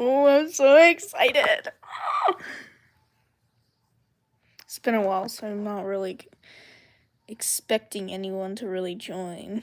Oh, I'm so excited. It's been a while, so I'm not really expecting anyone to really join.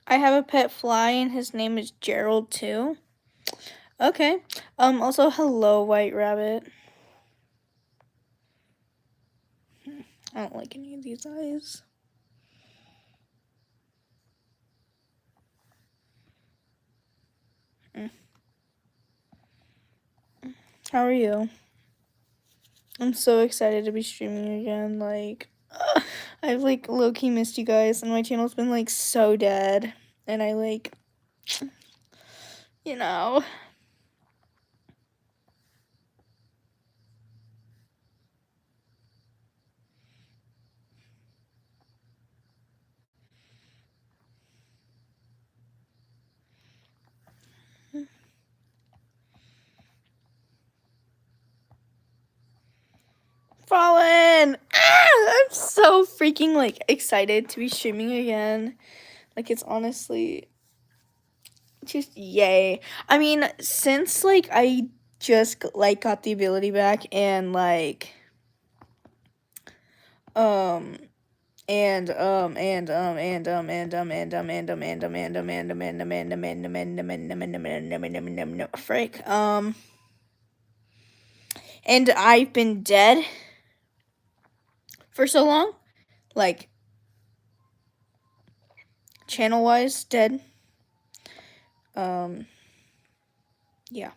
I have a pet fly, and his name is Gerald too. Okay. Also, hello, White Rabbit. I don't like any of these eyes. How are you? I'm so excited to be streaming again. Like, I've like low-key missed you guys, and my channel's been like so dead. And I like, you know. Fallen! I'm so freaking like excited to be streaming again. Like, it's honestly just yay. I mean, since like I just like got the ability back, and like frick and I've been dead for so long, like channel wise dead. Yeah,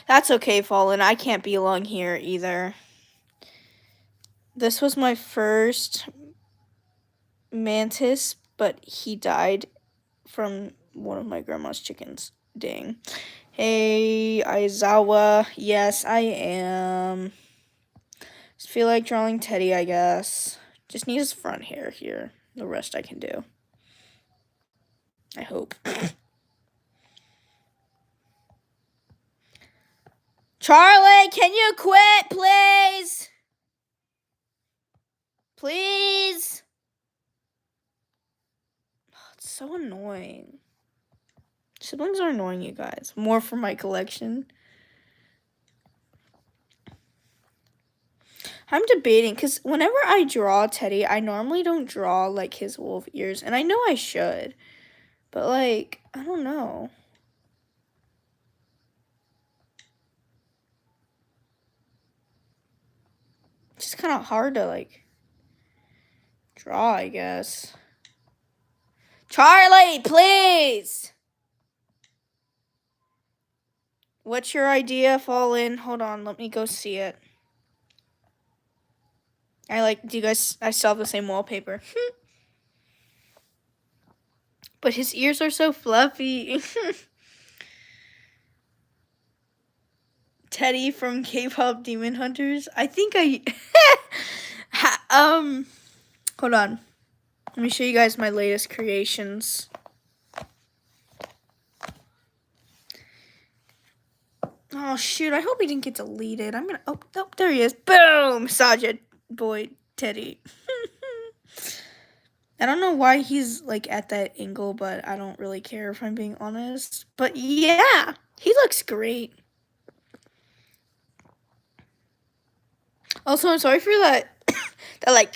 that's okay, Fallen. I can't be long here either. This was my first mantis, but he died from one of my grandma's chickens. Dang. Hey, Aizawa. Yes, I am. Just feel like drawing Teddy, I guess. Just need his front hair here. The rest I can do. I hope. Charlie, can you quit, please? Please? Oh, it's so annoying. Siblings are annoying, you guys. More for my collection. I'm debating, because whenever I draw Teddy, I normally don't draw, like, his wolf ears. And I know I should. But, like, I don't know. It's just kind of hard to, like, draw, I guess. Charlie, please! What's your idea, Fallen? Hold on, let me go see it. Do you guys, I still have the same wallpaper. But his ears are so fluffy. Teddy from K-pop Demon Hunters. I think hold on. Let me show you guys my latest creations. Oh shoot, I hope he didn't get deleted. Oh, there he is. Boom! Sajid boy Teddy. I don't know why he's like at that angle, but I don't really care if I'm being honest. But yeah, he looks great. Also, I'm sorry for that. That like.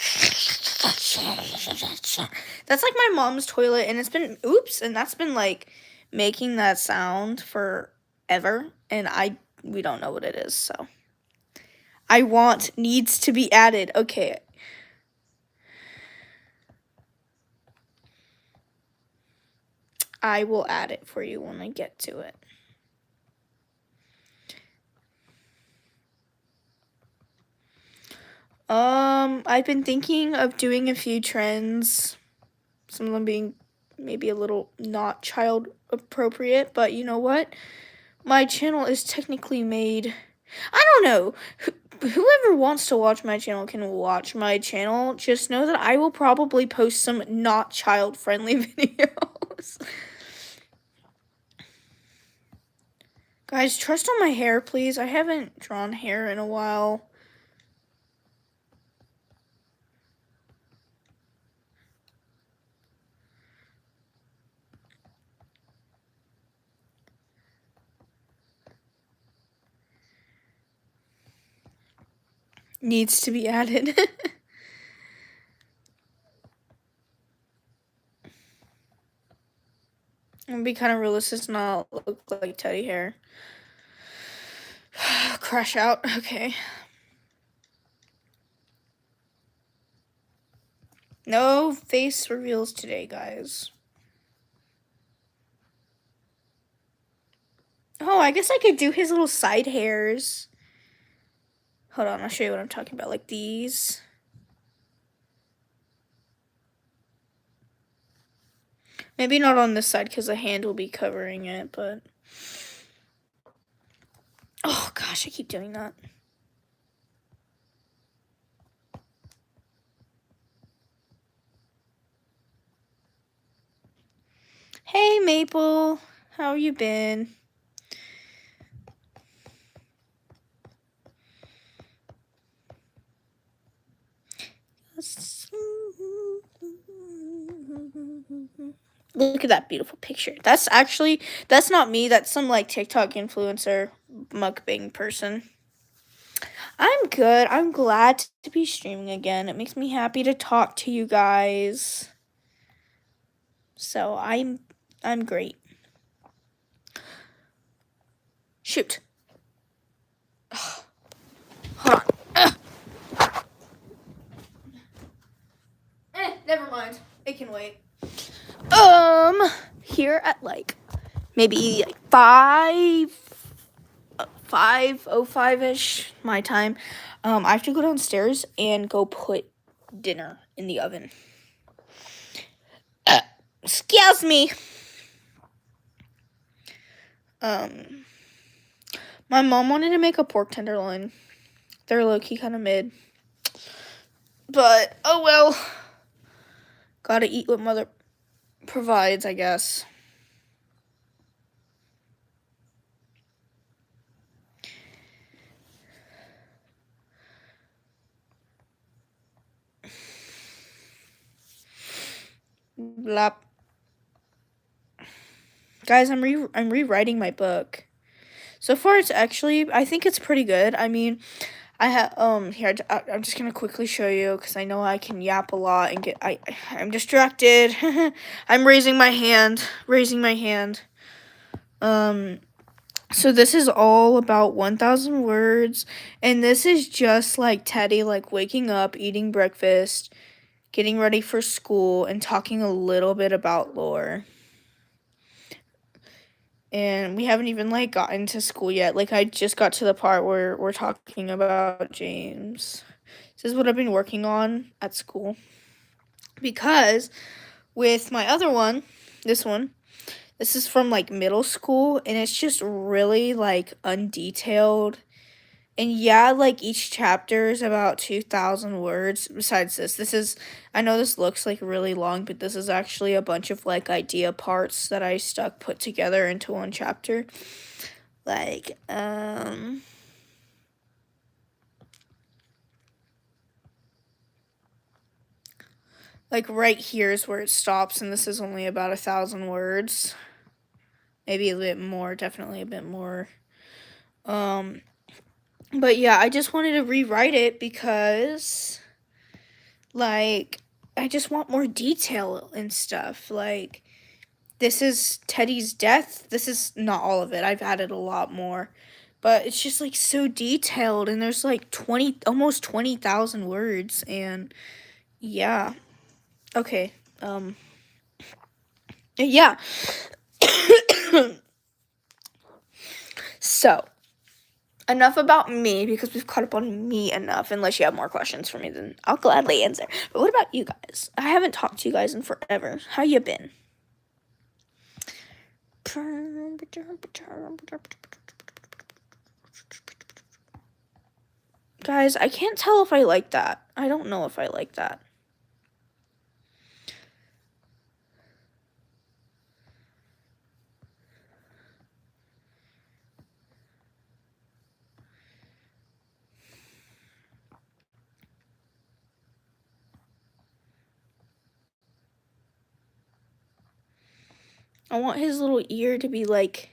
That's like my mom's toilet, and it's been and that's been like making that sound forever, and we don't know what it is. So needs to be added. Okay. I will add it for you when I get to it. I've been thinking of doing a few trends. Some of them being maybe a little not child appropriate, but you know what? My channel is technically made. I don't know. Whoever wants to watch my channel can watch my channel. Just know that I will probably post some not child-friendly videos. Guys, trust on my hair, please. I haven't drawn hair in a while. Needs to be added. I'm gonna be kind of realistic, not look like teddy hair. Crash out. Okay. No face reveals today, guys. Oh, I guess I could do his little side hairs. Hold on, I'll show you what I'm talking about. Like these. Maybe not on this side because the hand will be covering it, but... Oh, gosh, I keep doing that. Hey, Maple. How you been? Look at that beautiful picture. That's not me. That's some like TikTok influencer mukbang person. I'm good. I'm glad to be streaming again. It makes me happy to talk to you guys. So I'm great. Shoot. Ugh. Hold on. Never mind. It can wait. Here at like maybe like 5:05ish my time. I have to go downstairs and go put dinner in the oven. Excuse me. My mom wanted to make a pork tenderloin. They're low-key kind of mid. But, oh well. Gotta eat what mother provides, I guess. Blah. Guys, I'm rewriting my book. So far, it's actually, I think it's pretty good. I mean, I have, here, I'm just gonna quickly show you, because I know I can yap a lot and I'm distracted. I'm raising my hand. So this is all about 1,000 words, and this is just like Teddy, like waking up, eating breakfast, getting ready for school, and talking a little bit about lore. And we haven't even, like, gotten to school yet. Like, I just got to the part where we're talking about James. This is what I've been working on at school. Because with my other one, this is from, like, middle school. And it's just really, like, undetailed. And yeah, like, each chapter is about 2,000 words. Besides this, I know this looks, like, really long, but this is actually a bunch of, like, idea parts that I put together into one chapter. Like, like, right here is where it stops, and this is only about 1,000 words. Maybe a bit more, definitely a bit more. But yeah, I just wanted to rewrite it because, like, I just want more detail and stuff. Like, this is Teddy's death. This is not all of it. I've added a lot more. But it's just, like, so detailed. And there's, like, almost 20,000 words. And, yeah. Okay. Yeah. So, enough about me, because we've caught up on me enough. Unless you have more questions for me, then I'll gladly answer. But what about you guys? I haven't talked to you guys in forever. How you been? Guys, I can't tell if I like that. I don't know if I like that. I want his little ear to be like...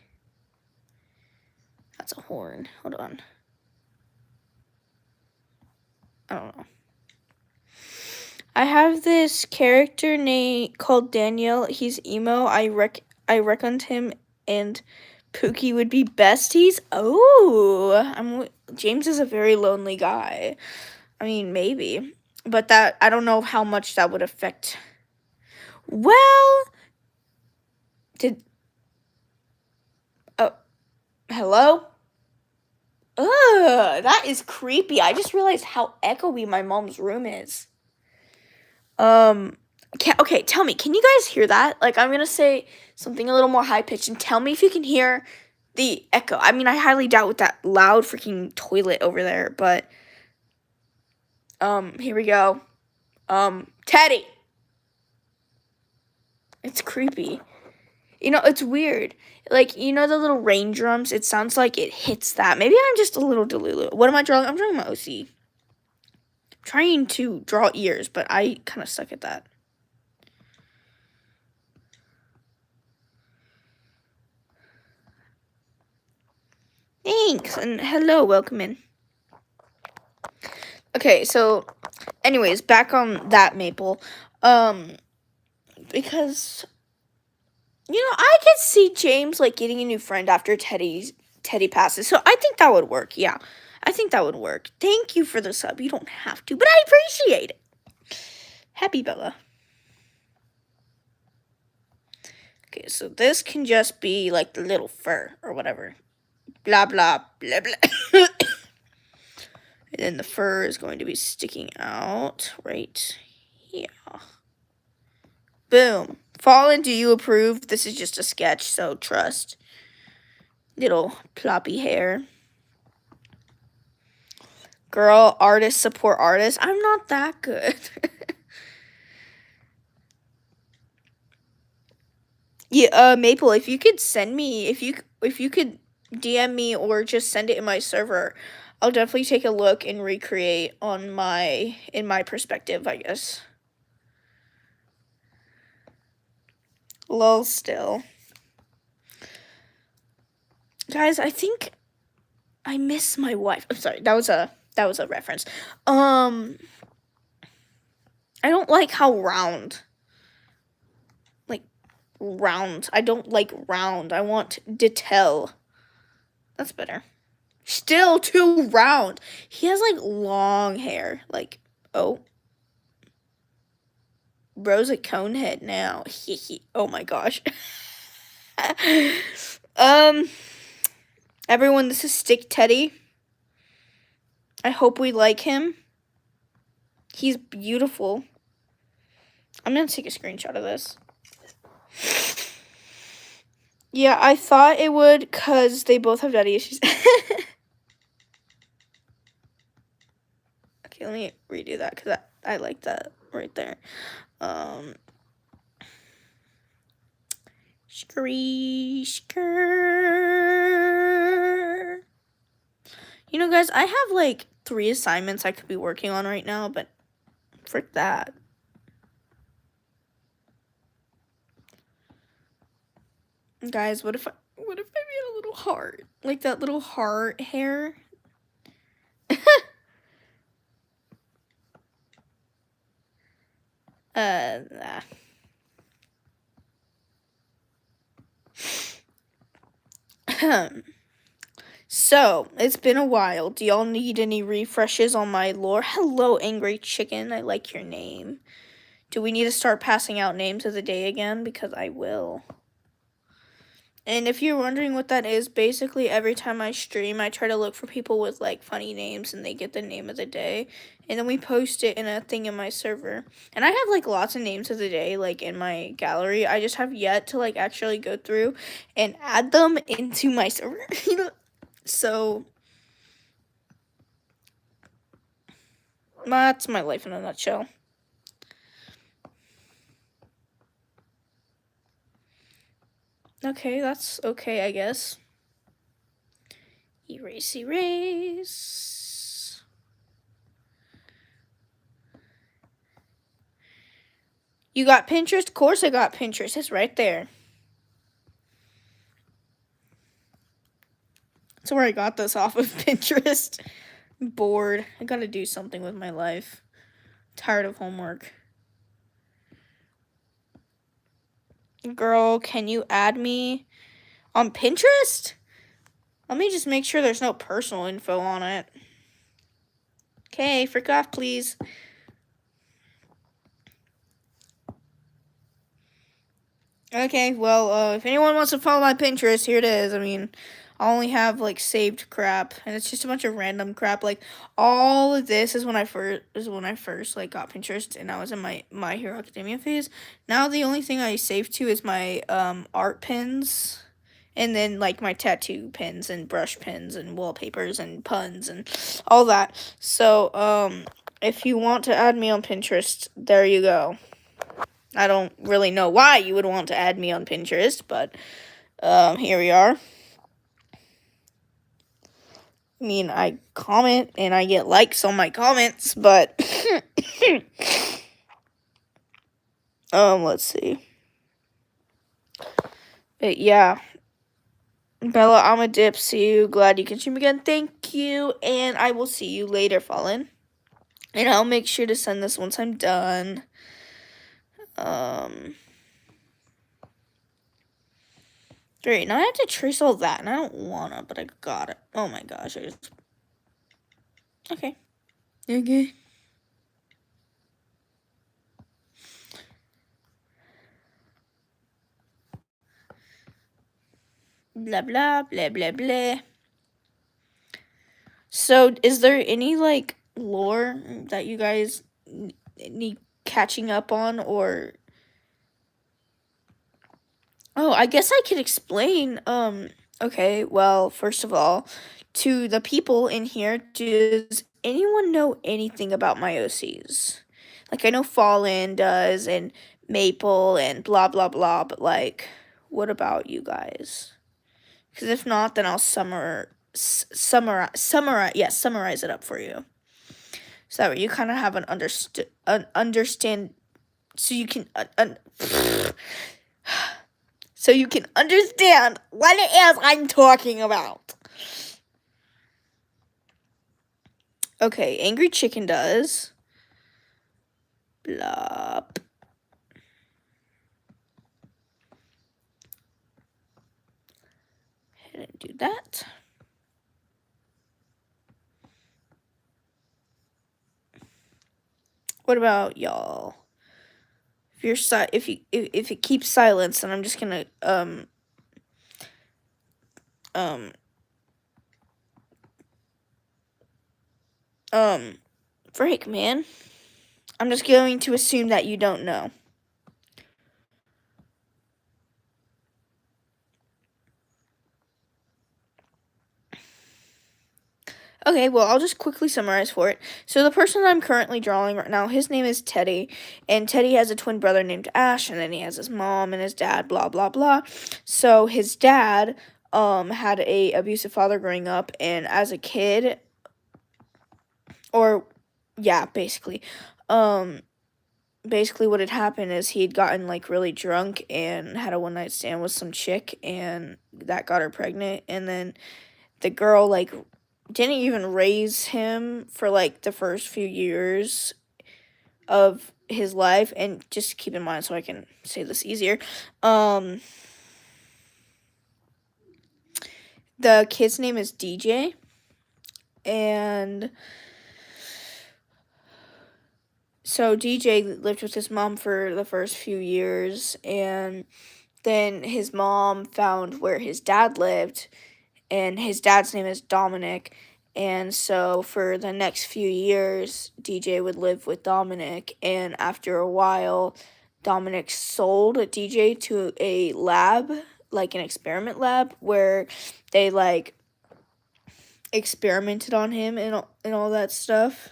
That's a horn. Hold on. I don't know. I have this character name called Daniel. He's emo. I reckoned him and Pookie would be besties. Oh, James is a very lonely guy. I mean, maybe, but that I don't know how much that would affect. Well, hello? Ugh, that is creepy. I just realized how echoey my mom's room is. Okay, tell me, can you guys hear that? Like, I'm gonna say something a little more high-pitched, and tell me if you can hear the echo. I mean, I highly doubt with that loud freaking toilet over there, but, here we go. Teddy! It's creepy. You know, it's weird. Like, you know the little rain drums? It sounds like it hits that. Maybe I'm just a little delulu. What am I drawing? I'm drawing my OC. I'm trying to draw ears, but I kind of suck at that. Thanks, and hello, welcome in. Okay, so, anyways, back on that maple. Because, you know, I could see James, like, getting a new friend after Teddy passes. So I think that would work, yeah. I think that would work. Thank you for the sub. You don't have to, but I appreciate it. Happy Bella. Okay, so this can just be, like, the little fur or whatever. Blah, blah, blah, blah. And then the fur is going to be sticking out right here. Boom. Fallen, do you approve? This is just a sketch, so trust. Little ploppy hair. Girl, artist, support artist. I'm not that good. Yeah, Maple, if you could send me, if you could DM me or just send it in my server, I'll definitely take a look and recreate in my perspective, I guess. Lol still. Guys, I think I miss my wife. I'm sorry, that was a reference. I don't like how round. I don't like round. I want detail. That's better. Still too round. He has, like, long hair. Like, oh. Bro's a conehead now. Oh my gosh. Everyone, this is Stick Teddy. I hope we like him. He's beautiful. I'm gonna take a screenshot of this. Yeah, I thought it would because they both have daddy issues. Okay, let me redo that because I like that right there. You know, guys, I have like 3 assignments I could be working on right now, but frick that. Guys, what if I made a little heart? Like that little heart hair? Nah. So, it's been a while. Do y'all need any refreshes on my lore? Hello, Angry Chicken. I like your name. Do we need to start passing out names of the day again? Because I will. And if you're wondering what that is, basically every time I stream, I try to look for people with like funny names and they get the name of the day. And then we post it in a thing in my server. And I have like lots of names of the day like in my gallery. I just have yet to like actually go through and add them into my server. So that's my life in a nutshell. Okay, that's okay, I guess. Erase, erase. You got Pinterest? Of course I got Pinterest. It's right there. That's where I got this off of Pinterest. I'm bored. I gotta do something with my life. Tired of homework. Girl, can you add me on Pinterest? Let me just make sure there's no personal info on it. Okay, freak off, please. Okay, well, if anyone wants to follow my Pinterest, here it is. I mean, I only have like saved crap, and it's just a bunch of random crap. Like all of this is when I first like got Pinterest, and I was in my Hero Academia phase. Now the only thing I save to is my art pins, and then like my tattoo pins and brush pins and wallpapers and puns and all that. So if you want to add me on Pinterest, there you go. I don't really know why you would want to add me on Pinterest, but here we are. I mean, I comment and I get likes on my comments, but let's see. But yeah, Bella, I'm a dip. See you. Glad you can stream again. Thank you, and I will see you later, Fallen. And I'll make sure to send this once I'm done. Great. Now I have to trace all that, and I don't wanna, but I got it. Oh my gosh, I just. Okay. Okay. Blah blah blah blah blah. So, is there any like lore that you guys need catching up on, or? Oh, I guess I could explain. Okay. Well, first of all, to the people in here, does anyone know anything about my OCs? Like, I know Fallen does, and Maple, and blah blah blah. But like, what about you guys? Because if not, then I'll summarize it up for you. So that way you kind of have an understand, so you can so you can understand what it is I'm talking about. Okay, Angry Chicken does. Blop. Ahead and do that. What about y'all? If it keeps silence, then I'm just gonna freak, man. I'm just going to assume that you don't know. Okay, well, I'll just quickly summarize for it. So the person I'm currently drawing right now, his name is Teddy, and Teddy has a twin brother named Ash, and then he has his mom and his dad, blah, blah, blah. So his dad had a abusive father growing up, and as a kid, or, yeah, basically what had happened is he'd gotten, like, really drunk and had a one-night stand with some chick, and that got her pregnant, and then the girl, like, didn't even raise him for like the first few years of his life. And just keep in mind so I can say this easier, the kid's name is DJ, and so DJ lived with his mom for the first few years, and then his mom found where his dad lived, and his dad's name is Dominic. And so for the next few years, DJ would live with Dominic. And after a while, Dominic sold DJ to a lab, like an experiment lab, where they like experimented on him and all that stuff.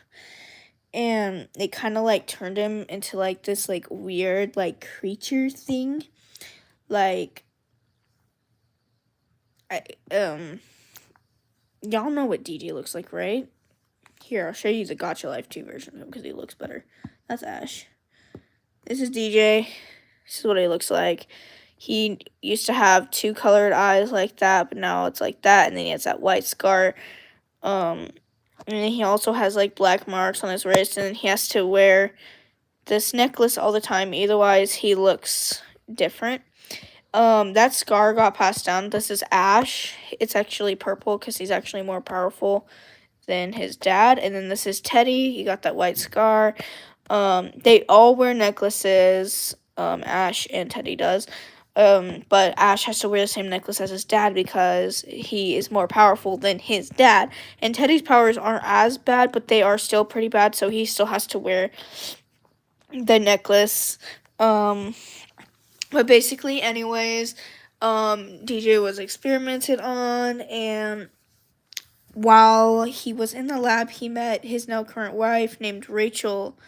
And they kind of like turned him into like this like weird like creature thing. Like I y'all know what DJ looks like, right? Here, I'll show you the Gotcha Life 2 version of him because he looks better. That's Ash. This is DJ. This is what he looks like. He used to have 2 colored eyes like that, but now it's like that, and then he has that white scar. And then he also has like black marks on his wrist, and he has to wear this necklace all the time. Otherwise, he looks different. That scar got passed down. This is Ash. It's actually purple because he's actually more powerful than his dad. And then this is Teddy. He got that white scar. They all wear necklaces. Ash and Teddy does. But Ash has to wear the same necklace as his dad because he is more powerful than his dad. And Teddy's powers aren't as bad, but they are still pretty bad, so he still has to wear the necklace. But basically, anyways, DJ was experimented on, and while he was in the lab, he met his now current wife named Rachel,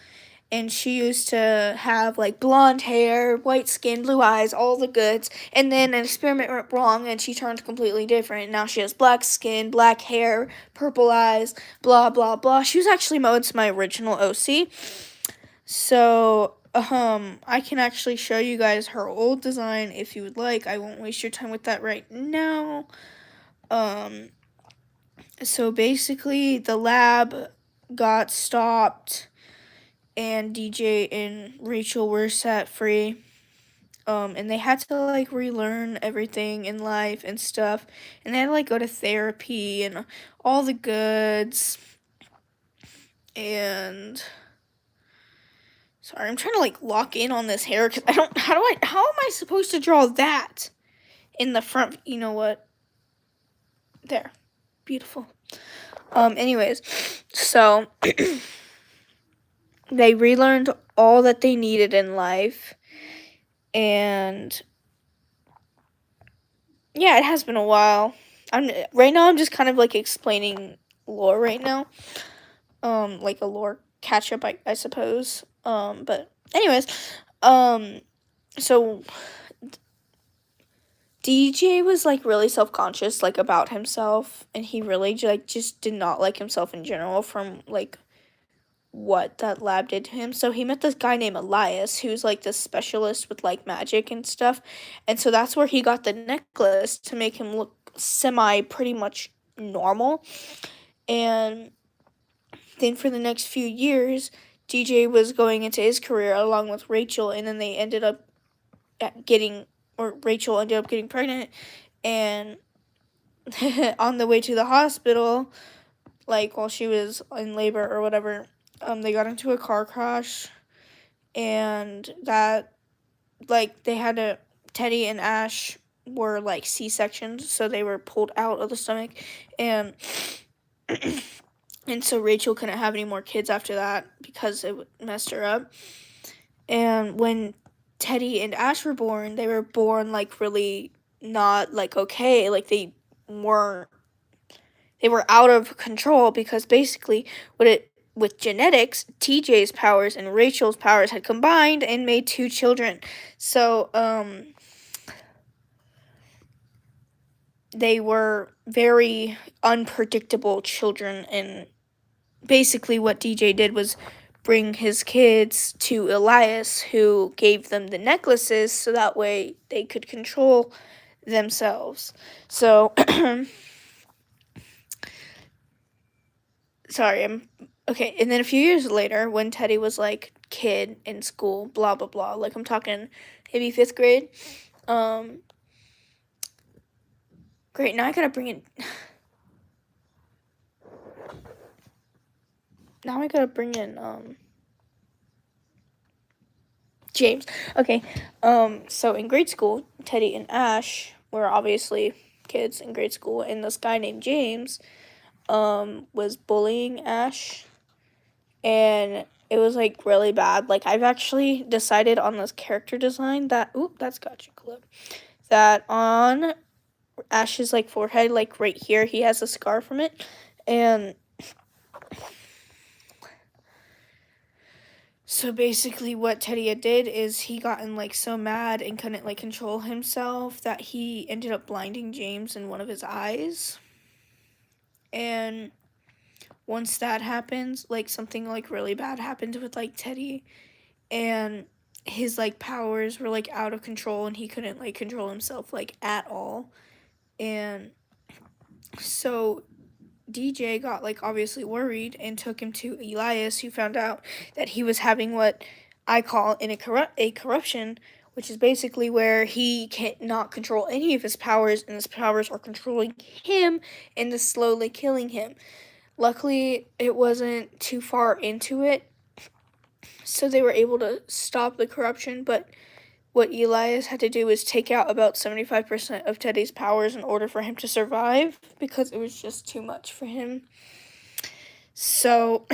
and she used to have like blonde hair, white skin, blue eyes, all the goods. And then an experiment went wrong, and she turned completely different. Now she has black skin, black hair, purple eyes, blah blah blah. She was actually my original OC. So I can actually show you guys her old design if you would like. I won't waste your time with that right now. So basically the lab got stopped, and DJ and Rachel were set free. And they had to like relearn everything in life and stuff, and they had to like go to therapy and all the goods. And sorry, I'm trying to like lock in on this hair because I don't. How am I supposed to draw that in the front? You know what? There, beautiful. Anyways, so they relearned all that they needed in life, and yeah, it has been a while. Right now I'm just kind of like explaining lore right now. Like a lore catch up, I suppose. But anyways, so DJ was like really self-conscious like about himself, and he really like just did not like himself in general from like what that lab did to him. So he met this guy named Elias, who's like this specialist with like magic and stuff. And so that's where he got the necklace to make him look semi pretty much normal. And then for the next few years, DJ was going into his career along with Rachel, and then they ended up Rachel ended up getting pregnant, and on the way to the hospital, like while she was in labor or whatever, they got into a car crash, and that, like, Teddy and Ash were, like, C-sections, so they were pulled out of the stomach, and, and so Rachel couldn't have any more kids after that, because it messed her up, and when Teddy and Ash were born, they were born, like, really not, like, okay, like, they were out of control, because basically with genetics, TJ's powers and Rachel's powers had combined and made 2 children. So, they were very unpredictable children, and basically what DJ did was bring his kids to Elias, who gave them the necklaces so that way they could control themselves. So, sorry, okay, and then a few years later, when Teddy was, like, kid in school, blah, blah, blah, like, I'm talking maybe 5th grade, great, now I gotta bring in, James. Okay. So in grade school, Teddy and Ash were obviously kids in grade school, and this guy named James was bullying Ash, and it was like really bad. Like, I've actually decided on this character design that that's Gotcha Clip. That on Ash's like forehead, like right here, he has a scar from it. And so basically what Teddy had did is he gotten like so mad and couldn't like control himself that he ended up blinding James in one of his eyes. And once that happens, like something like really bad happened with like Teddy, and his like powers were like out of control and he couldn't like control himself like at all. And so DJ got like obviously worried and took him to Elias, who found out that he was having what I call a corruption, which is basically where he cannot control any of his powers and his powers are controlling him and is slowly killing him. Luckily, it wasn't too far into it, so they were able to stop the corruption, but what Elias had to do was take out about 75% of Teddy's powers in order for him to survive, because it was just too much for him. So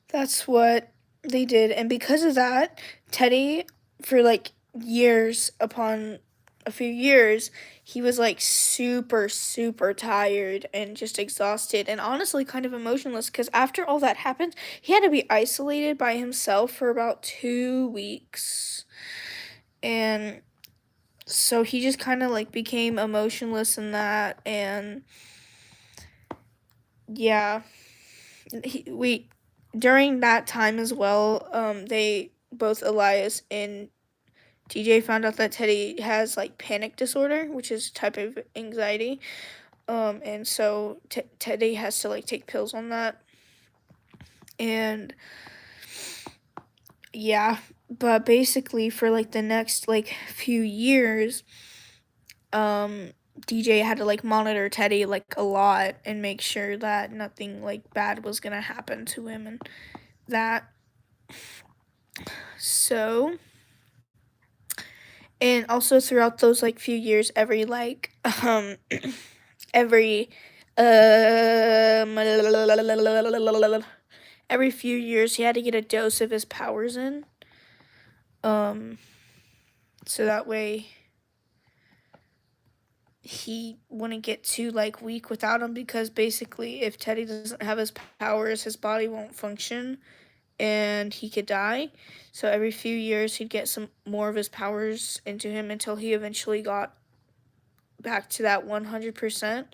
that's what they did. And because of that, Teddy, for like years upon a few years, he was like super, super tired and just exhausted and honestly kind of emotionless, because after all that happened, he had to be isolated by himself for about 2 weeks. And so he just kind of like became emotionless in that. And yeah, we during that time as well, they both Elias and TJ found out that Teddy has like panic disorder, which is a type of anxiety. And so Teddy has to like take pills on that. And yeah, but basically for like the next like few years, DJ had to like monitor Teddy like a lot and make sure that nothing like bad was gonna happen to him and that. So, and also throughout those like few years, every um every few years he had to get a dose of his powers in, um so that way he wouldn't get too like weak without him, because basically if Teddy doesn't have his powers, his body won't function and he could die. So every few years he'd get some more of his powers into him until he eventually got back to that 100%.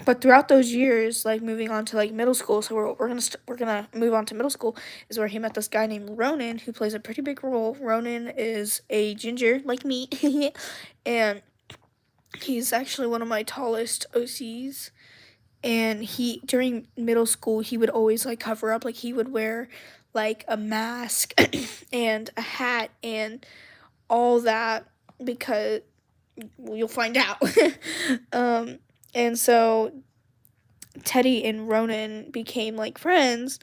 But throughout those years, like moving on to like middle school, so we're gonna move on to middle school, is where he met this guy named Ronan, who plays a pretty big role. Ronan is a ginger like me, and he's actually one of my tallest OCs. And he during middle school he would always like cover up, like he would wear like a mask and a hat and all that, because you'll find out. And so Teddy and Ronan became like friends,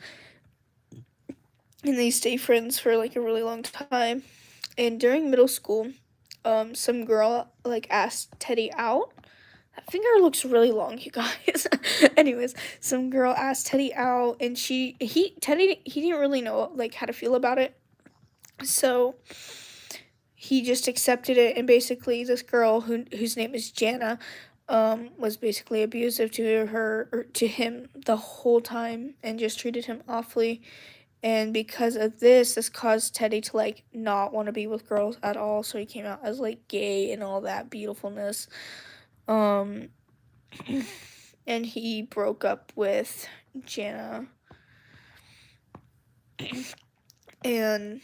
and they stayed friends for like a really long time. And during middle school, some girl like asked Teddy out. That finger looks really long, you guys. Anyways, some girl asked Teddy out, and Teddy he didn't really know like how to feel about it, so he just accepted it. And basically, this girl whose name is Jana, was basically abusive to her or to him the whole time, and just treated him awfully. And because of this caused Teddy to like not want to be with girls at all. So he came out as like gay and all that beautifulness. Um, and he broke up with Jana. And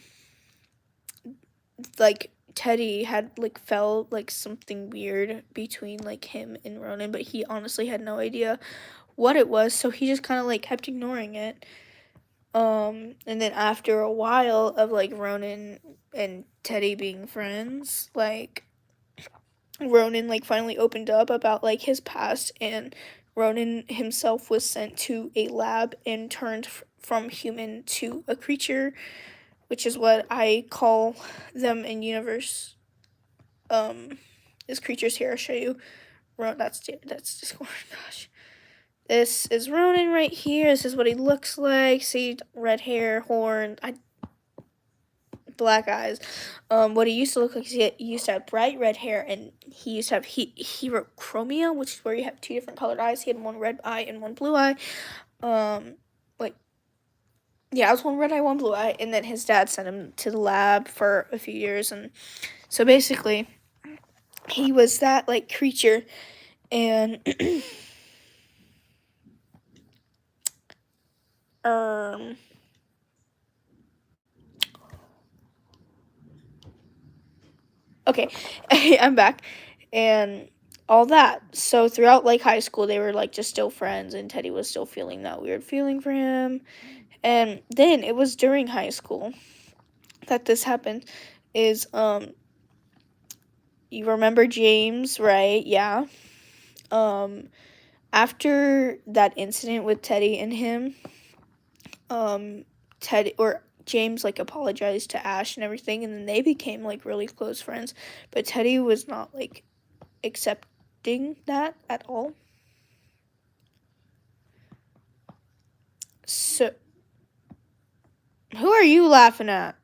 like Teddy had like felt like something weird between like him and Ronan, but he honestly had no idea what it was, so he just kind of like kept ignoring it. And then after a while of like Ronan and Teddy being friends, like Ronan like finally opened up about like his past, and Ronan himself was sent to a lab from human to a creature, which is what I call them in universe. This creatures here. I'll show you. That's Discord. Gosh, this is Ronan right here. This is what he looks like. See, red hair, horn, black eyes. What he used to look like is he used to have bright red hair, and he used to have heterochromia, which is where you have two different colored eyes. He had one red eye and one blue eye. Yeah, it was one red eye, one blue eye, and then his dad sent him to the lab for a few years, and so basically, he was that like creature, and okay, I'm back, and all that. So throughout like high school, they were like just still friends, and Teddy was still feeling that weird feeling for him. And then it was during high school that this happened. Is you remember James, right? Yeah. After that incident with Teddy and him, Teddy or James like apologized to Ash and everything, and then they became like really close friends. But Teddy was not like accepting that at all. So, who are you laughing at?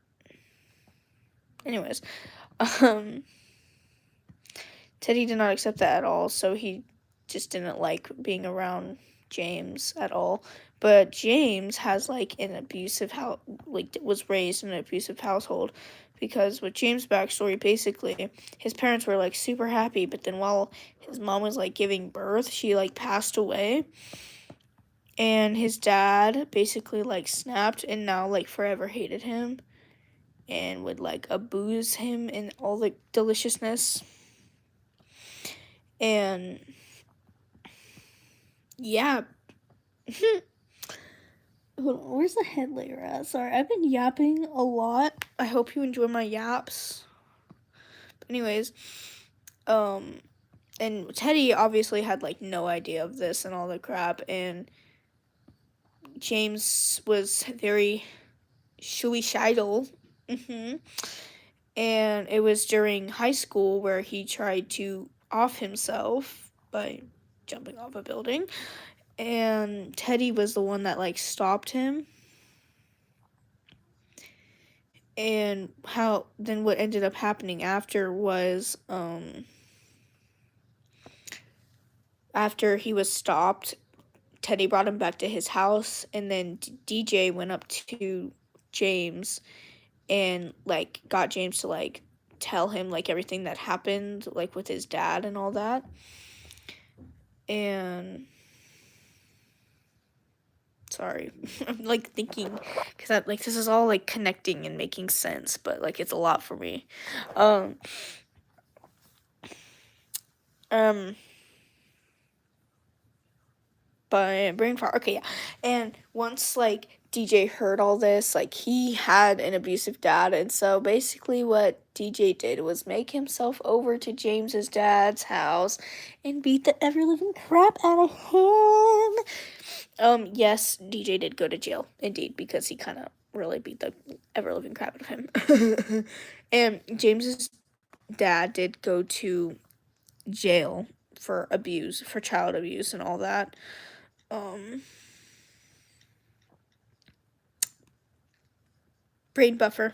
Anyways, Teddy did not accept that at all, so he just didn't like being around James at all. But James has like an abusive was raised in an abusive household, because with James' backstory, basically his parents were like super happy, but then while his mom was like giving birth, she like passed away, and his dad basically like snapped and now like forever hated him and would like abuse him and all the deliciousness. And yeah. Hold on, where's the head layer at? Sorry, I've been yapping a lot. I hope you enjoy my yaps. But anyways, and Teddy obviously had like no idea of this and all the crap, and James was very suicidal. And it was during high school where he tried to off himself by jumping off a building, and Teddy was the one that like stopped him. And what ended up happening after was after he was stopped, Teddy brought him back to his house, and then DJ went up to James and like got James to like tell him like everything that happened like with his dad and all that. And sorry, I'm like thinking, because like this is all like connecting and making sense, but like it's a lot for me. But brain fart. Okay, yeah. And once like DJ heard all this, like he had an abusive dad, and so basically what DJ did was make himself over to James's dad's house and beat the ever living crap out of him. Yes, DJ did go to jail, indeed, because he kind of really beat the ever living crap out of him. And James's dad did go to jail for child abuse and all that. Brain buffer.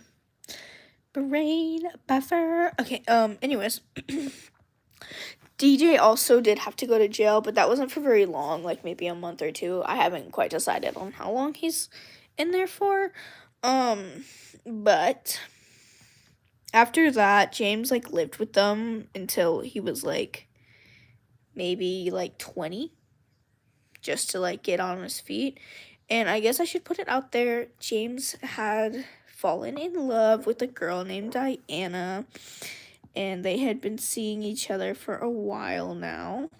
Okay, anyways. DJ also did have to go to jail, but that wasn't for very long, like maybe a month or two. I haven't quite decided on how long he's in there for. But after that, James like lived with them until he was like maybe like 20, just to like get on his feet. And I guess I should put it out there, James had fallen in love with a girl named Diana, and they had been seeing each other for a while now.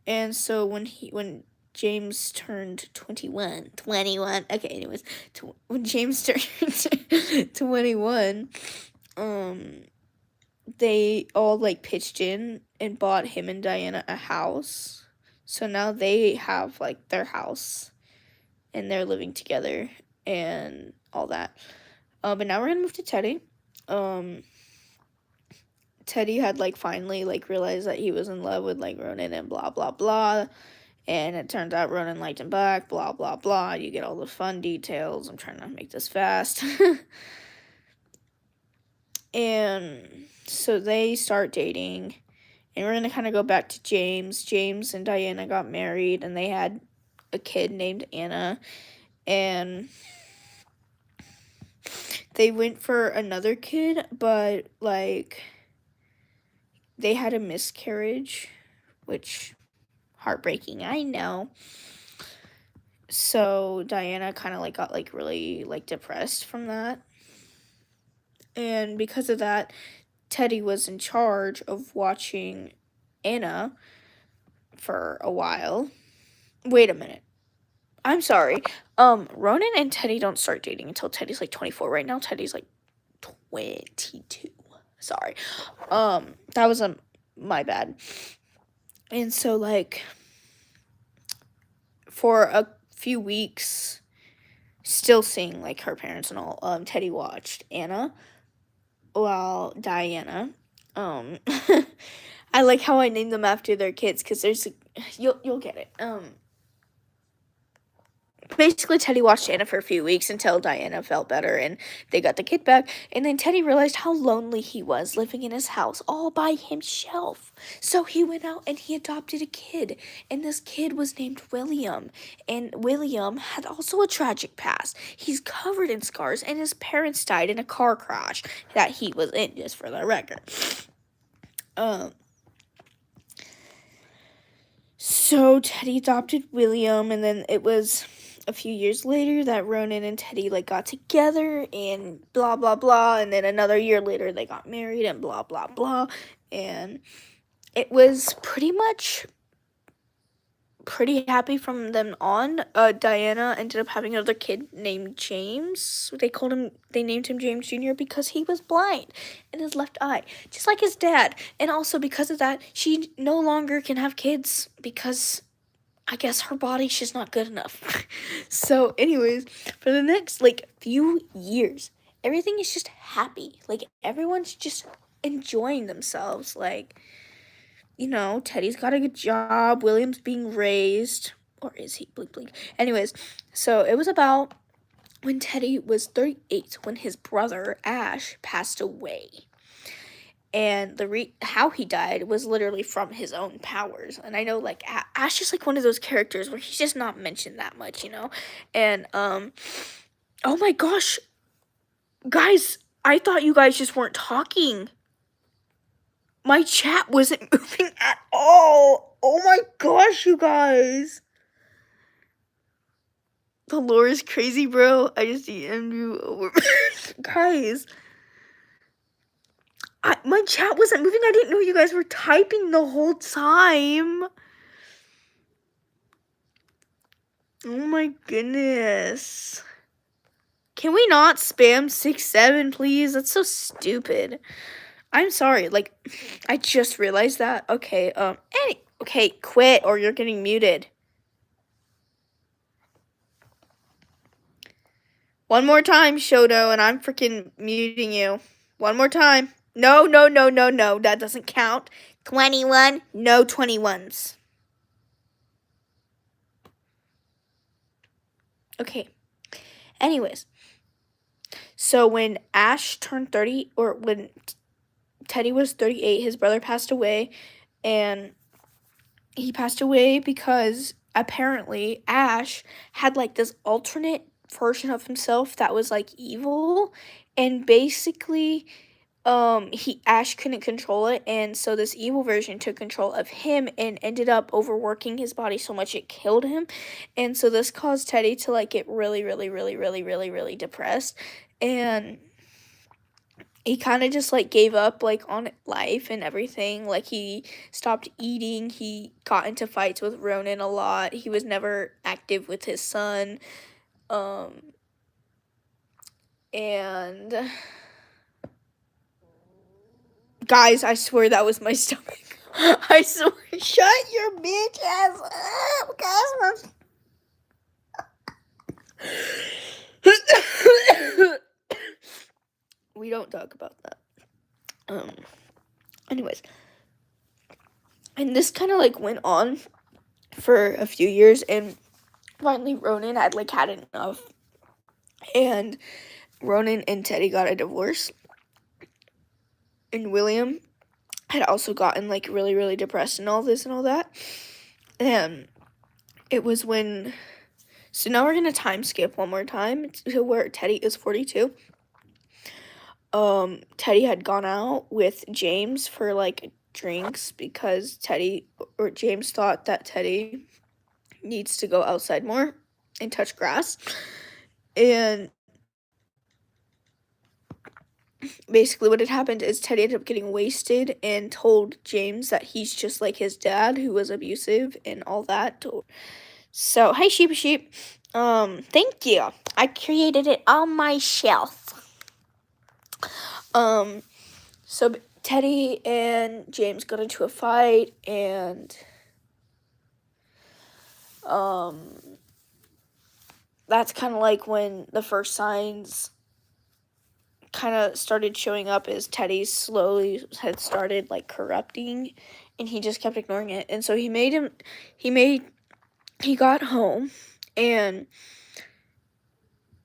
And so when James turned 21, okay, anyways, when James turned 21, they all like pitched in and bought him and Diana a house. So now they have like their house and they're living together and all that. But now we're gonna move to Teddy. Teddy had like finally like realized that he was in love with like Ronan and blah blah blah. And it turns out Ronan liked him back, blah blah blah. You get all the fun details. I'm trying to make this fast. And so they start dating. And we're gonna kind of go back to James. James and Diana got married and they had a kid named Anna. And they went for another kid, but like they had a miscarriage, which heartbreaking, I know. So Diana kind of like got like really like depressed from that. And because of that, Teddy was in charge of watching Anna for a while. Wait a minute. I'm sorry. Ronan and Teddy don't start dating until Teddy's like 24. Right now, Teddy's like 22. Sorry. That was my bad. And so like for a few weeks, still seeing like her parents and all, Teddy watched Anna while Diana. I like how I named them after their kids because there's you'll get it. Basically Teddy watched Anna for a few weeks until Diana felt better and they got the kid back, and then Teddy realized how lonely he was living in his house all by himself. So he went out and he adopted a kid, and this kid was named William, and William had also a tragic past. He's covered in scars and his parents died in a car crash that he was in, just for the record. So Teddy adopted William, and then it was a few years later that Ronan and Teddy like got together and blah blah blah, and then another year later they got married and blah blah blah, and it was pretty happy from then on. Diana ended up having another kid named James. They named him James Jr. because he was blind in his left eye, just like his dad. And also because of that, she no longer can have kids because I guess her body's just not good enough. So anyways, for the next like few years, everything is just happy. Like everyone's just enjoying themselves. Like, you know, Teddy's got a good job, William's being raised, or is he? Blink blink. Anyways, so it was about when Teddy was 38 when his brother Ash passed away. And how he died was literally from his own powers. And I know, like, Ash is, like, one of those characters where he's just not mentioned that much, you know? And, oh my gosh. Guys, I thought you guys just weren't talking. My chat wasn't moving at all. Oh my gosh, you guys. The lore is crazy, bro. I just DM'd you over. Guys. My chat wasn't moving. I didn't know you guys were typing the whole time. Oh my goodness. Can we not spam 6-7, please? That's so stupid. I'm sorry. Like, I just realized that. Okay, okay, quit or you're getting muted. One more time, Shoto, and I'm freaking muting you. One more time. No, no, no, no, no. That doesn't count. 21. No 21s. Okay. Anyways. So when Ash turned 30, or when Teddy was 38, his brother passed away. And he passed away because apparently Ash had like this alternate version of himself that was like evil, and basically Ash couldn't control it, and so this evil version took control of him and ended up overworking his body so much it killed him. And so this caused Teddy to like get really really really really really really depressed, and he kind of just like gave up like on life and everything. Like he stopped eating, he got into fights with Ronan a lot, he was never active with his son. And guys, I swear that was my stomach. I swear. Shut your bitch ass up, guys. We don't talk about that. Anyways, and this kind of like went on for a few years, and finally Ronan had like had enough, and Ronan and Teddy got a divorce, and William had also gotten like really, really depressed and all this and all that. And it was when, so now we're gonna time skip one more time to where Teddy is 42. Teddy had gone out with James for like drinks because James thought that Teddy needs to go outside more and touch grass. And basically what had happened is Teddy ended up getting wasted and told James that he's just like his dad, who was abusive and all that. So, hi sheep. Thank you. I created it on my shelf. So Teddy and James got into a fight, and that's kind of like when the first signs kind of started showing up, as Teddy slowly had started like corrupting, and he just kept ignoring it. And so he got home, and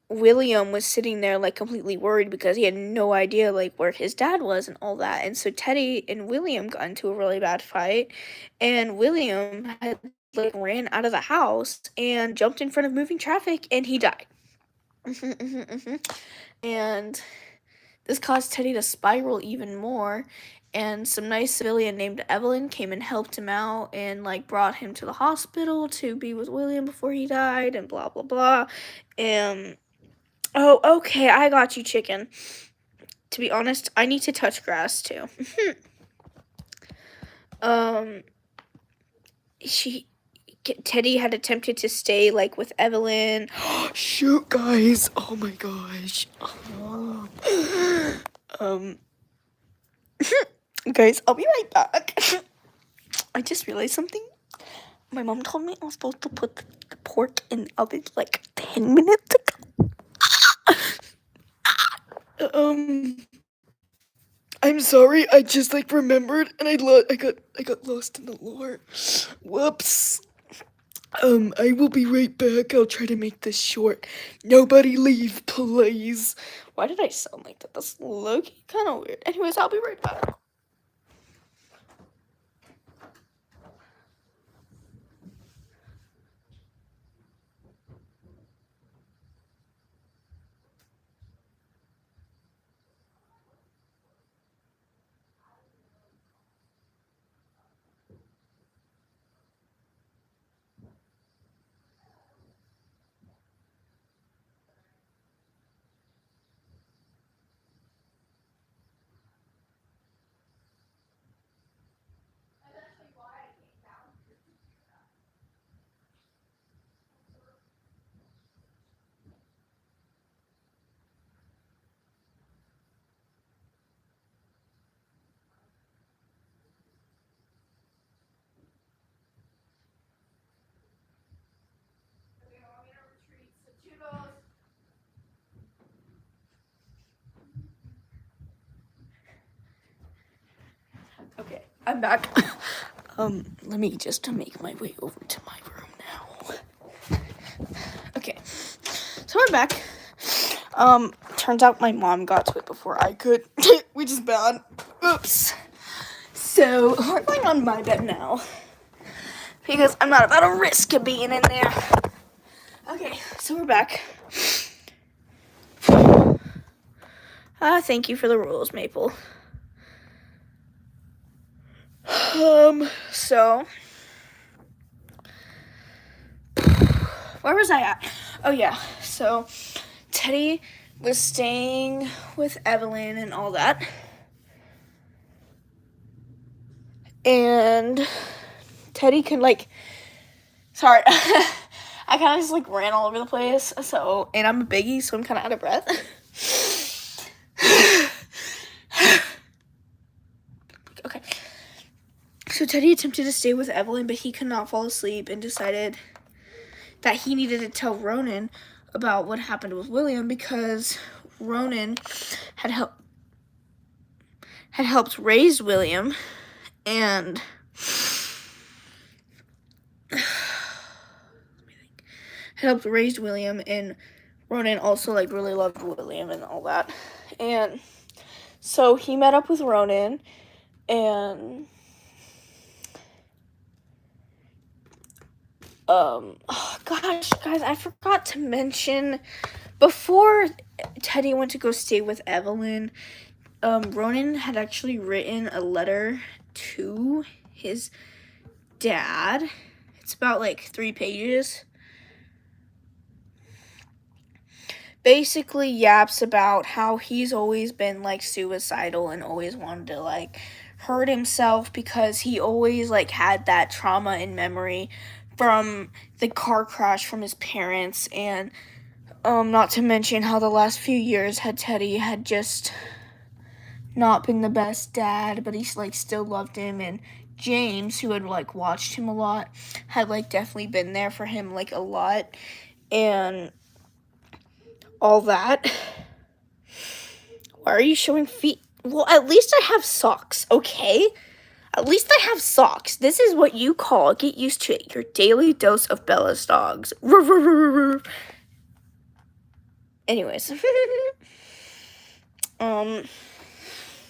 William was sitting there like completely worried because he had no idea like where his dad was and all that. And so Teddy and William got into a really bad fight, and William had like ran out of the house and jumped in front of moving traffic, and he died. And this caused Teddy to spiral even more, and some nice civilian named Evelyn came and helped him out and like brought him to the hospital to be with William before he died, and blah blah blah. And oh, okay, I got you, chicken. To be honest, I need to touch grass too. Teddy had attempted to stay like with Evelyn. Shoot, guys! Oh my gosh. Guys, I'll be right back. I just realized something. My mom told me I was supposed to put the pork in the oven like 10 minutes ago. I'm sorry, I just like remembered, and I got lost in the lore. Whoops. I will be right back. I'll try to make this short. Nobody leave, please. Why did I sound like that? That's low-key kind of weird. Anyways, I'll be right back. Okay, I'm back. Let me just make my way over to my room now. Okay, so we're back. Turns out my mom got to it before I could, which is bad. Oops. So, we're going on my bed now, because I'm not about to risk being in there. Okay, so we're back. Thank you for the rules, Maple. So, where was I at? Oh yeah, so Teddy was staying with Evelyn and all that. And Teddy could sorry, I kind of just ran all over the place. So, and I'm a biggie, so I'm kind of out of breath. Okay. So Teddy attempted to stay with Evelyn, but he could not fall asleep and decided that he needed to tell Ronan about what happened with William because Ronan had helped raise William, and and Ronan also like really loved William and all that. And so he met up with Ronan, and oh gosh, guys, I forgot to mention before Teddy went to go stay with Evelyn, Ronan had actually written a letter to his dad. It's about like 3 pages. Basically yaps about how he's always been like suicidal and always wanted to like hurt himself because he always like had that trauma in memory from the car crash from his parents, and not to mention how the last few years Teddy had just not been the best dad, but he like still loved him, and James, who had like watched him a lot, had like definitely been there for him like a lot, and all that. Why are you showing feet? Well, at least I have socks, okay? At least I have socks. This is what you call, get used to it, your daily dose of Bella's dogs. Anyways.